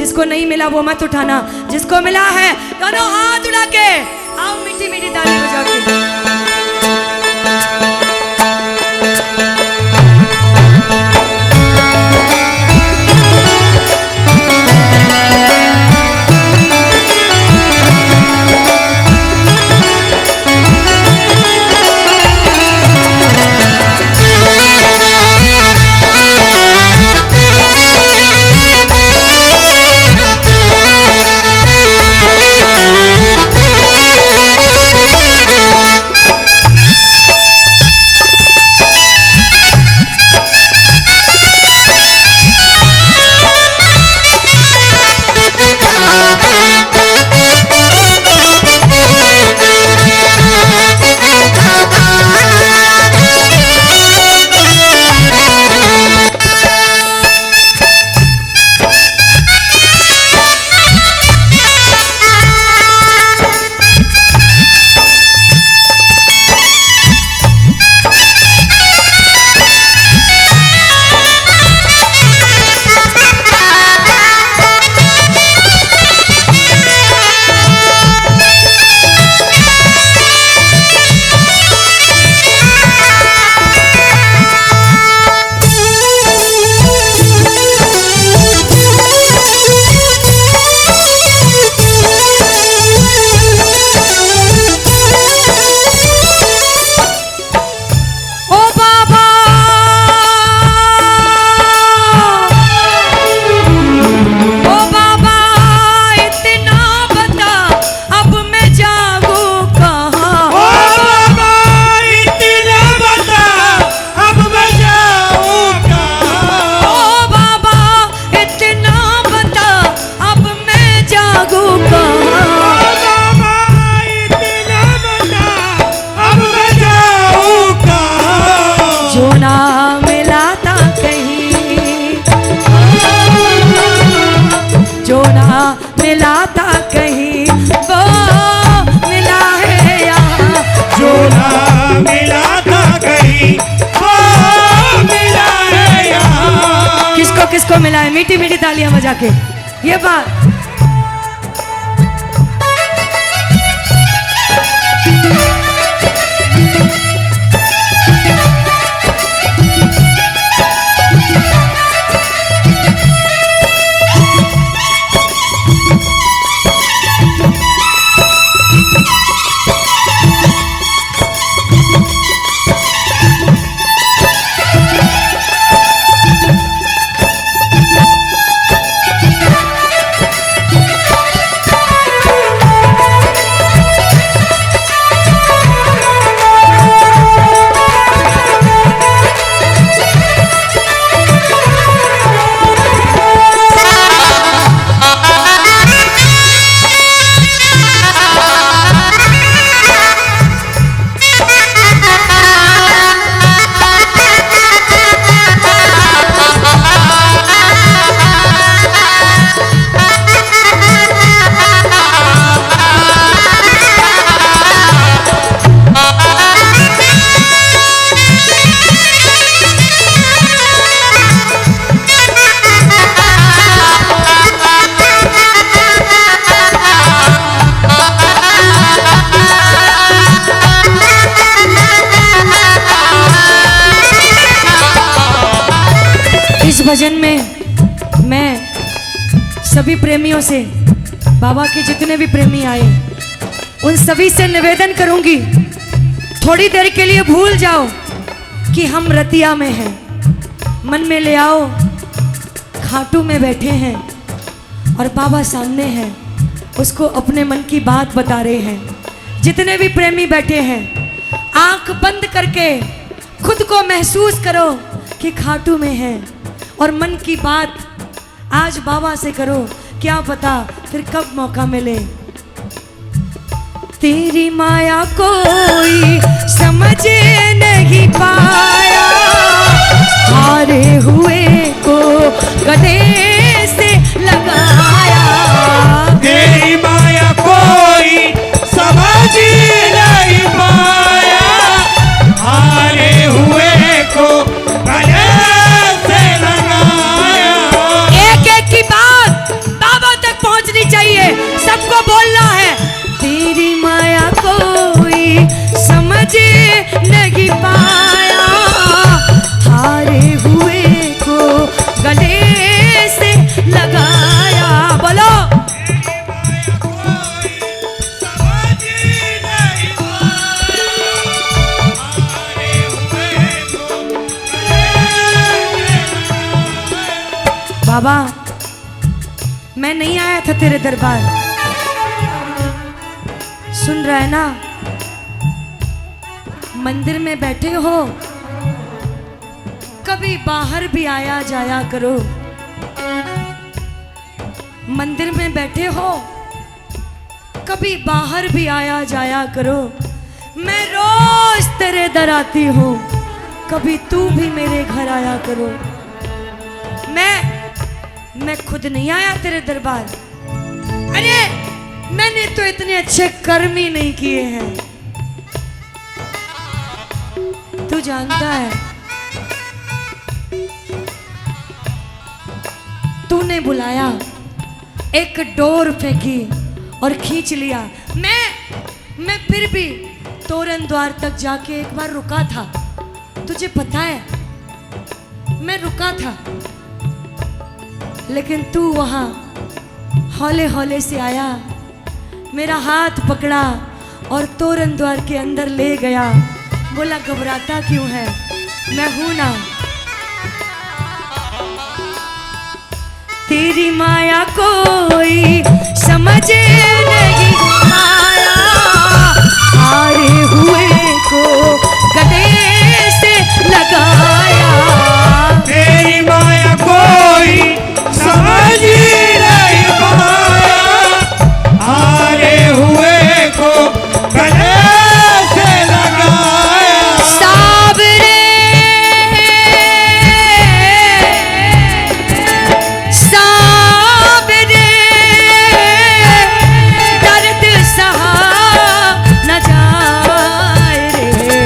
जिसको नहीं मिला वो मत उठाना, जिसको मिला है दोनों हाथ उठा के आओ मीठी मीठी ताली बजा के। किसको मिला है? मीठी मीठी तालियां बजा के ये बात। इस भजन में मैं सभी प्रेमियों से, बाबा के जितने भी प्रेमी आए उन सभी से निवेदन करूंगी, थोड़ी देर के लिए भूल जाओ कि हम रतिया में हैं, मन में ले आओ खाटू में बैठे हैं और बाबा सामने हैं, उसको अपने मन की बात बता रहे हैं। जितने भी प्रेमी बैठे हैं आंख बंद करके खुद को महसूस करो कि खाटू में हैं और मन की बात आज बाबा से करो, क्या पता फिर कब मौका मिले। तेरी माया कोई समझ नहीं पाया, हारे हुए को गले से लगाया। तेरी माया कोई समझ नहीं पाया, हारे हुए को गले से लगाया। एक एक की बात मैं नहीं आया था तेरे दरबार। सुन रहा है ना? मंदिर में बैठे हो, कभी बाहर भी आया जाया करो। मंदिर में बैठे हो, कभी बाहर भी आया जाया करो। मैं रोज तेरे दर आती हूँ, कभी तू भी मेरे घर आया करो। मैं खुद नहीं आया तेरे दरबार। अरे मैंने तो इतने अच्छे कर्म ही नहीं किए हैं। तू जानता है, तूने बुलाया, एक डोर फेंकी और खींच लिया। मैं फिर भी तोरण द्वार तक जाके एक बार रुका था। तुझे पता है, मैं रुका था, लेकिन तू वहां हौले हौले से आया, मेरा हाथ पकड़ा और तोरण द्वार के अंदर ले गया। बोला घबराता क्यों है, मैं हूं ना। तेरी माया कोई समझ नहीं आया, हारे हुए को गले से लगाया। तेरी माया कोई समझ नहीं पाया, हारे हुए को गले से लगाया। साबरे साबरे दर्द सहा न जाए रे।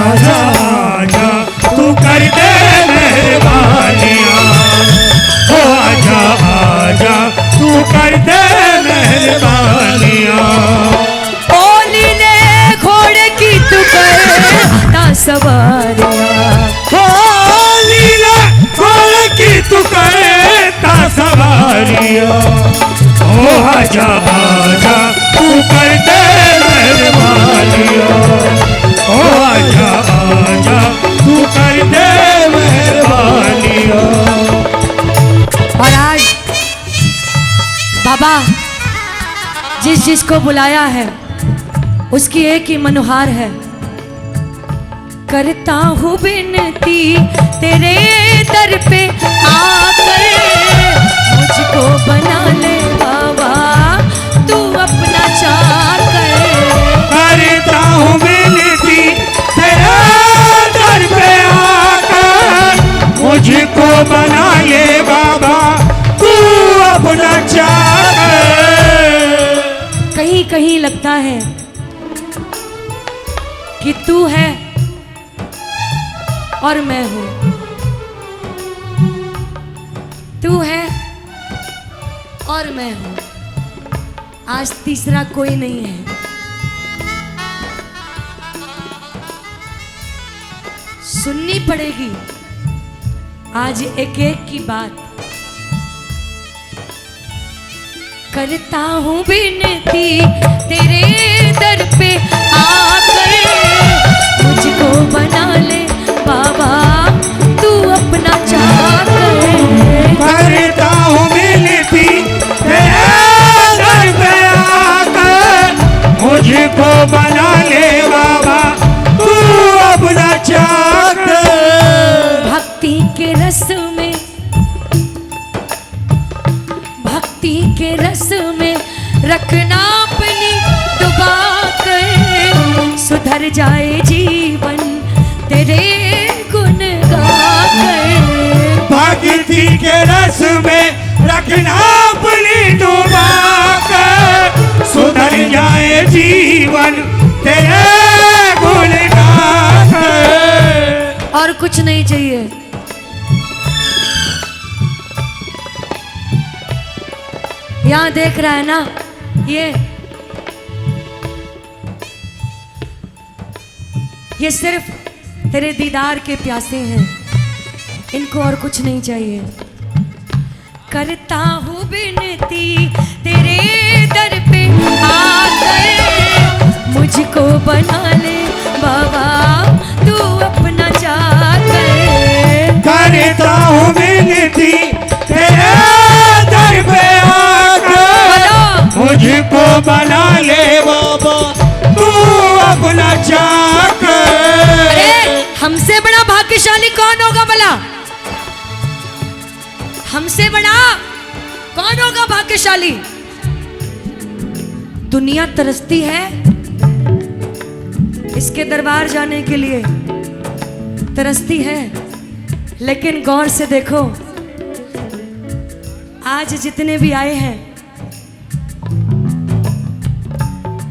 आजा आजा तू कर दे मेहरबानियाँ, ओ आजा आजा तू कर दे मेहरबानियाँ। ओली ने घोड़े की तू करता सवारियाँ। ओ लीला खोल की तू करता सवारियाँ। ओ आजा आजा तू कर दे मेहरबानियाँ, ओ आजा आजा तू कर दे मेहरबानियाँ। और आज बाबा जिसको बुलाया है, उसकी एक ही मनुहार है। करता हूँ विनती तेरे दर पे आकर, मुझको बना ले बाबा तू अपना चाकर। करता हूँ विनती तेरे दर पे आकर, मुझको बना ले बाबा तू अपना चाकर। कहीं कहीं लगता है कि तू है और मैं हूं, तू है और मैं हूं। आज तीसरा कोई नहीं है। सुननी पड़ेगी आज एक एक की बात। करता हूँ विनती तेरे दर पे आकर, मुझको बना ले बाबा तू अपना चाकर। करता हूँ विनती तेरे दर पे आकर, मुझको बना ले बाबा तू अपना चाकर। भक्ति के रस में, भक्ति के रस में रखना अपनी डुबा कर, सुधर जाए जीवन तेरे गुण गाकर। भक्ति के रस में रखना अपनी डुबा कर, सुधर जाए जीवन तेरे गुण गाकर। और कुछ नहीं चाहिए। यहाँ देख रहा है ना, ये सिर्फ तेरे दीदार के प्यासे हैं, इनको और कुछ नहीं चाहिए। करता हूँ विनती तेरे दर पे आकर, मुझको बना ले बाबा तू अपना चाकर। करता हूँ विनती तेरे दर पे भाग्यशाली कौन होगा भला? हमसे बड़ा कौन होगा भाग्यशाली? दुनिया तरसती है इसके दरबार जाने के लिए, तरसती है, लेकिन गौर से देखो, आज जितने भी आए हैं,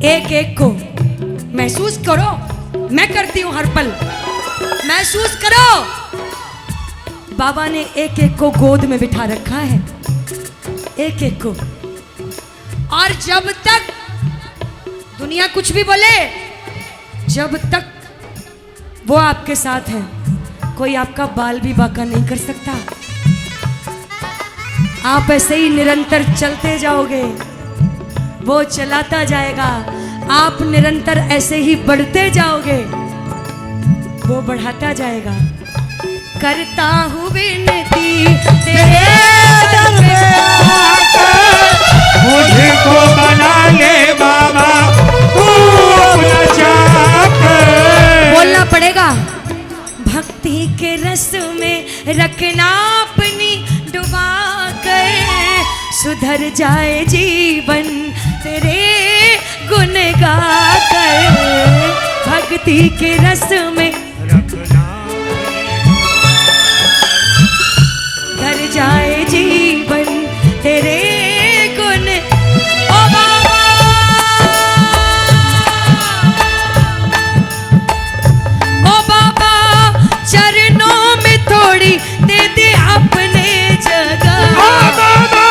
एक एक को महसूस करो, मैं करती हूं हर पल, महसूस करो, बाबा ने एक एक को गोद में बिठा रखा है, एक एक को। और जब तक दुनिया कुछ भी बोले, जब तक वो आपके साथ है, कोई आपका बाल भी बांका नहीं कर सकता। आप ऐसे ही निरंतर चलते जाओगे, वो चलाता जाएगा, आप निरंतर ऐसे ही बढ़ते जाओगे, वो बढ़ाता जाएगा। करता हूँ विनती तेरे दर पे आकर, मुझको बना ले बाबा तू अपना चाकर। बोलना पड़ेगा, भक्ति के रस में रखना अपनी डुबा कर, सुधर जाए जीवन तेरे गुण गा कर। भक्ति के रस में सुधर जाए जीवन तेरे गुण। ओ बाबा, ओ बाबा, चरणों में थोड़ी दे दे अपने जगह। ओ बाबा,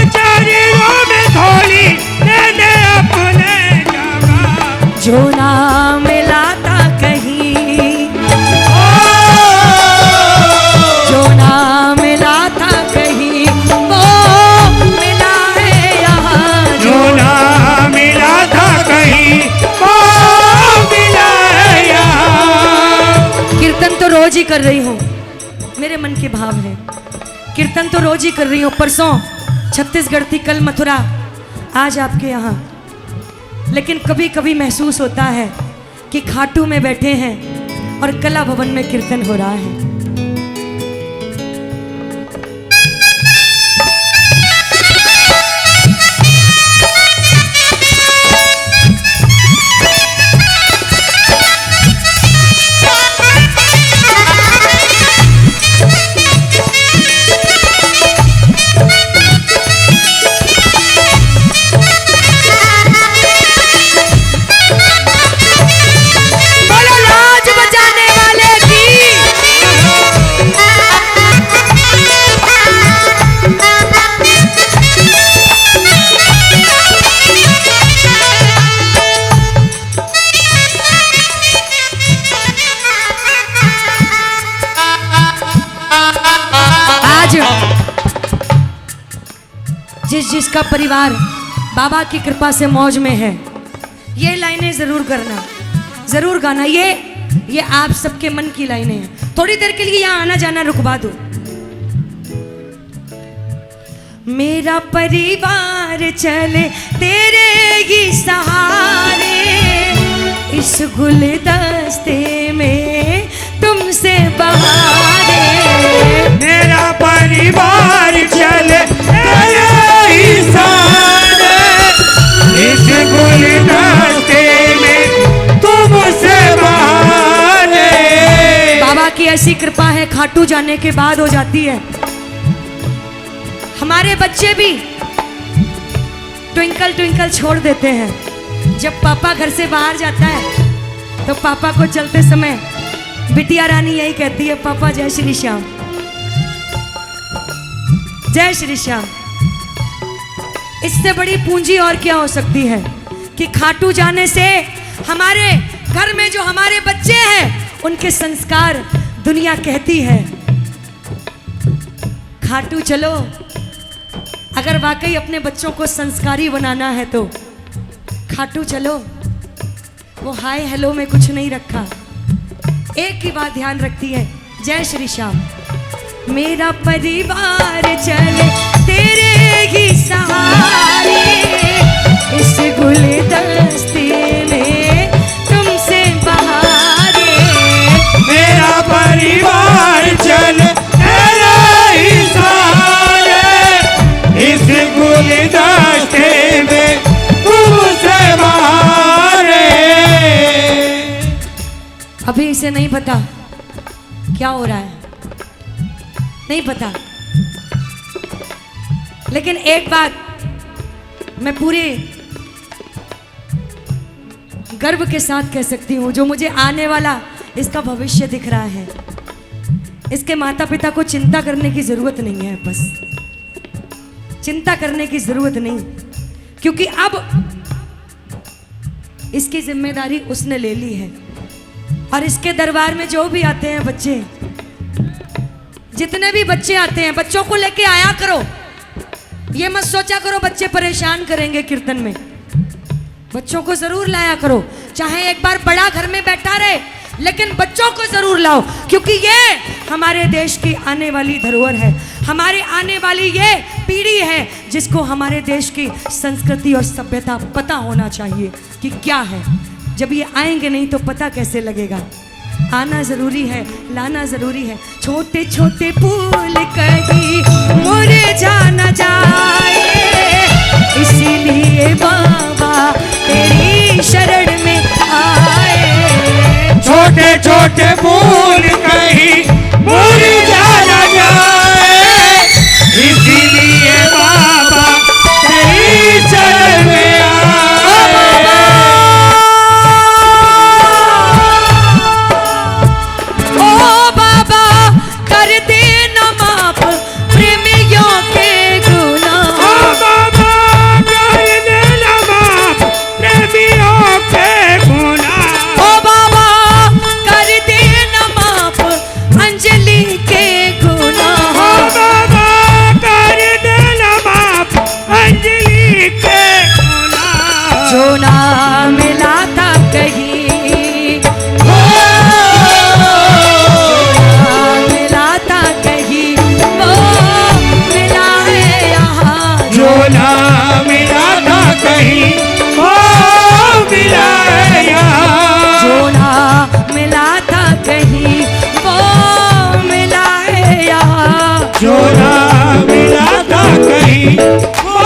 चरणों में थोड़ी दे दे अपने जगह। जो ना मिलाता कहीं, जो ना मिलाता कहीं, वो मिला है यहाँ। जो ना मिला था कहीं वो मिला है यहाँ। कीर्तन तो रोज ही कर रही हूँ, मेरे मन के भाव है, कीर्तन तो रोज ही कर रही हूँ। परसों छत्तीसगढ़ थी, कल मथुरा, आज आपके यहाँ। लेकिन कभी कभी महसूस होता है कि खाटू में बैठे हैं और कला भवन में कीर्तन हो रहा है। बोलो लाज बजाने वाले की। आज जिसका परिवार बाबा की कृपा से मौज में है, ये लाइनें जरूर करना, जरूर गाना। ये आप सबके मन की लाइनें हैं। थोड़ी देर के लिए यहाँ आना जाना रुकवा दो। मेरा परिवार चले तेरे ही सहारे, इस गुलदस्ते में तुमसे बहारे। मेरा परिवार चले तेरे ही सहारे, इस गुलदस्ते में तुमसे बहारे। बाबा की ऐसी कृपा है, खाटू जाने के बाद हो जाती है। हमारे बच्चे भी ट्विंकल ट्विंकल छोड़ देते हैं। जब पापा घर से बाहर जाता है तो पापा को चलते समय बिटिया रानी यही कहती है, पापा जय श्री श्याम, जय श्री श्याम। इससे बड़ी पूंजी और क्या हो सकती है कि खाटू जाने से हमारे घर में जो हमारे बच्चे हैं उनके संस्कार दुनिया कहती है। खाटू चलो, अगर वाकई अपने बच्चों को संस्कारी बनाना है तो खाटू चलो। वो हाय हेलो में कुछ नहीं रखा, एक ही बात ध्यान रखती है, जय श्री श्याम। मेरा परिवार चले तेरे ही सहारे, इस गुलदस्ते में तुमसे बहारे। मेरा परिवार अभी इसे नहीं पता क्या हो रहा है, नहीं पता। लेकिन एक बात मैं पूरे गर्व के साथ कह सकती हूँ, जो मुझे आने वाला इसका भविष्य दिख रहा है, इसके माता पिता को चिंता करने की जरूरत नहीं है, बस चिंता करने की जरूरत नहीं, क्योंकि अब इसकी जिम्मेदारी उसने ले ली है। और इसके दरबार में जो भी आते हैं बच्चे, जितने भी बच्चे आते हैं, बच्चों को लेके आया करो। ये मत सोचा करो बच्चे परेशान करेंगे कीर्तन में, बच्चों को जरूर लाया करो। चाहे एक बार बड़ा घर में बैठा रहे, लेकिन बच्चों को जरूर लाओ, क्योंकि ये हमारे देश की आने वाली धरोहर है, हमारे आने वाली ये पीढ़ी है जिसको हमारे देश की संस्कृति और सभ्यता पता होना चाहिए कि क्या है। जब ये आएंगे नहीं तो पता कैसे लगेगा। आना जरूरी है, लाना जरूरी है। छोटे छोटे फूल कहीं मुरझा न जाए, इसीलिए बाबा तेरी शरण में आए। छोटे छोटे फूल कहीं मुरझा न जाए, इसीलिए बाबा तेरी शरण में आए। ओ बाबा कर देना माफ प्रेमियों के गुनाह। ओ बाबा कर देना माफ प्रेमियों के गुनाह। ओ बाबा कर देना माफ अंजलि के गुनाह। ओ बाबा कर देना माफ अंजलि के गुनाह। जो ना मिला था कहीं, जो ना मिला था कहीं, वो मिला है यहाँ। जो ना मिला था कहीं वो मिला है यहाँ। जो ना मिला था कहीं, वो मिला है यहाँ। जो ना मिला था कहीं वो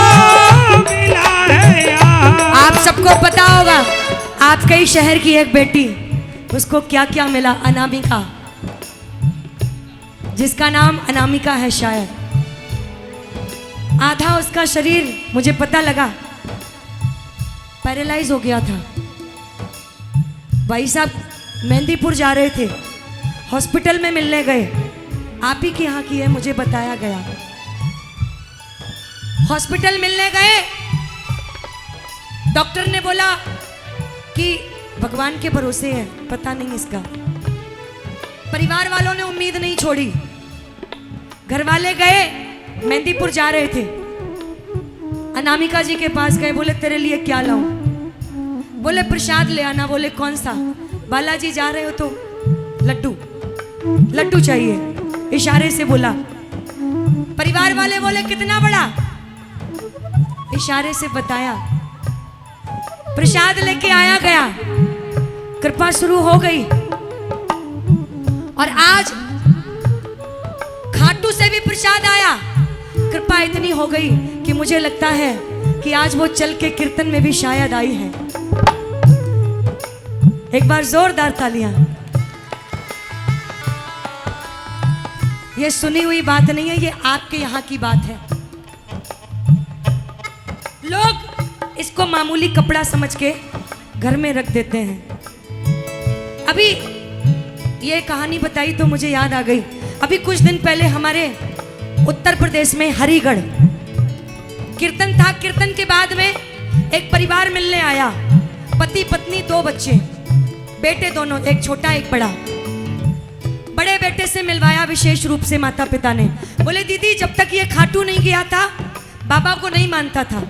मिला है यहाँ। आप सबको पता होगा, आपके ही शहर की एक बेटी, उसको क्या क्या मिला, अनामिका, जिसका नाम अनामिका है शायद। आधा उसका शरीर मुझे पता लगा पैरालाइज हो गया था। भाई साहब मेहंदीपुर जा रहे थे, हॉस्पिटल में मिलने गए, आप ही के यहाँ की है मुझे बताया गया। हॉस्पिटल मिलने गए, डॉक्टर ने बोला कि भगवान के भरोसे है, पता नहीं इसका। परिवार वालों ने उम्मीद नहीं छोड़ी, घर वाले गए, मेहंदीपुर जा रहे थे, अनामिका जी के पास गए, बोले तेरे लिए क्या लाऊं? बोले प्रसाद ले आना। बोले कौन सा? बालाजी जा रहे हो तो लड्डू, लड्डू चाहिए, इशारे से बोला। परिवार वाले बोले कितना बड़ा? इशारे से बताया, प्रसाद लेके आया गया, कृपा शुरू हो गई। और आज खाटू से भी प्रसाद आया, कृपा इतनी हो गई कि मुझे लगता है कि आज वो चल के कीर्तन में भी शायद आई है। एक बार जोरदार तालियां। ये सुनी हुई बात नहीं है, ये आपके यहाँ की बात है। लोग इसको मामूली कपड़ा समझ के घर में रख देते हैं। अभी ये कहानी बताई तो मुझे याद आ गई, अभी कुछ दिन पहले हमारे उत्तर प्रदेश में हरिगढ़ कीर्तन था। कीर्तन के बाद में एक परिवार मिलने आया, पति पत्नी, 2 बच्चे, बेटे दोनों, एक छोटा एक बड़ा। बड़े बेटे से मिलवाया विशेष रूप से माता पिता ने। बोले दीदी जब तक ये खाटू नहीं गया था बाबा को नहीं मानता था।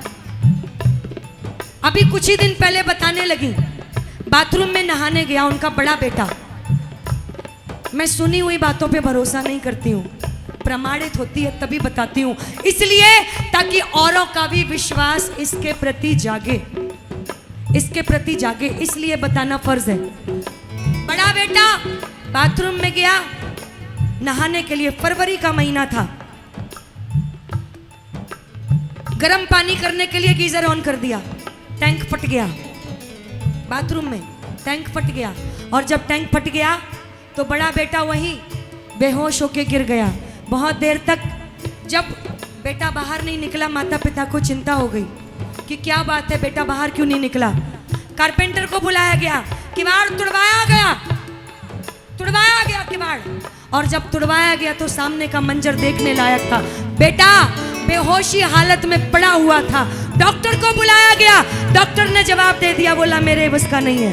अभी कुछ ही दिन पहले बताने लगी, बाथरूम में नहाने गया उनका बड़ा बेटा। मैं सुनी हुई बातों पे भरोसा नहीं करती हूँ, प्रमाणित होती है तभी बताती हूँ, इसलिए ताकि औरों का भी विश्वास इसके प्रति जागे, इसके प्रति जागे, इसलिए बताना फर्ज है। बड़ा बेटा बाथरूम में गया नहाने के लिए, फरवरी का महीना था। गर्म पानी करने के लिए गीजर ऑन कर दिया, टैंक फट गया, बाथरूम में टैंक फट गया और जब टैंक फट गया तो बड़ा बेटा वहीं बेहोश होके गिर गया। बहुत देर तक जब बेटा बाहर नहीं निकला, माता पिता को चिंता हो गई कि क्या बात है, बेटा बाहर क्यों नहीं निकला। कारपेंटर को बुलाया गया, किवाड़ तुड़वाया गया किवाड़। और जब तुड़वाया गया तो सामने का मंजर देखने लायक था। बेटा बेहोशी हालत में पड़ा हुआ था। डॉक्टर को बुलाया गया, डॉक्टर ने जवाब दे दिया, बोला मेरे बस का नहीं है।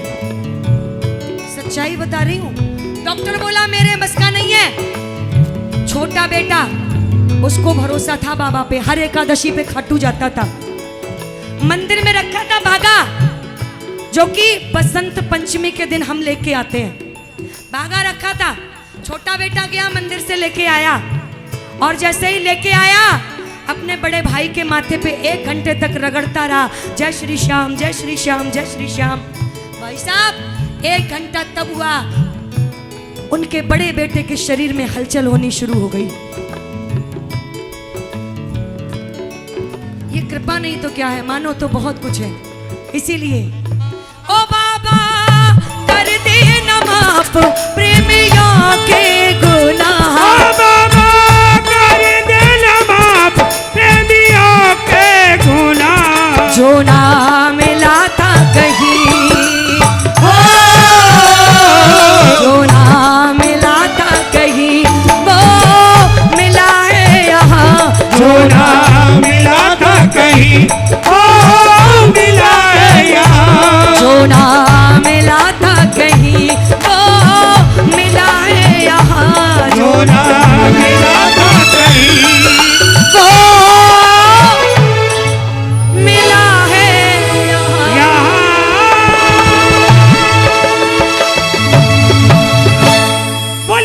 सच्चाई बता रही हूँ, डॉक्टर बोला मेरे बस का नहीं है। छोटा बेटा, उसको भरोसा था बाबा पे, हर एकादशी पे खाटू जाता था, मंदिर में रखा था भागा, जो कि बसंत पंचमी के दिन हम लेके आते हैं। भागा रखा था। छोटा बेटा गया मंदिर से लेके आया, और जैसे ही लेके आया अपने बड़े भाई के माथे पे 1 घंटे तक रगड़ता रहा, जय श्री श्याम जय श्री श्याम जय श्री श्याम। भाई साहब 1 घंटा तब हुआ, उनके बड़े बेटे के शरीर में हलचल होनी शुरू हो गई। ये कृपा नहीं तो क्या है, मानो तो बहुत कुछ है। इसीलिए ओ बाबा कर दे न माफ प्रेमियों के गुनाह।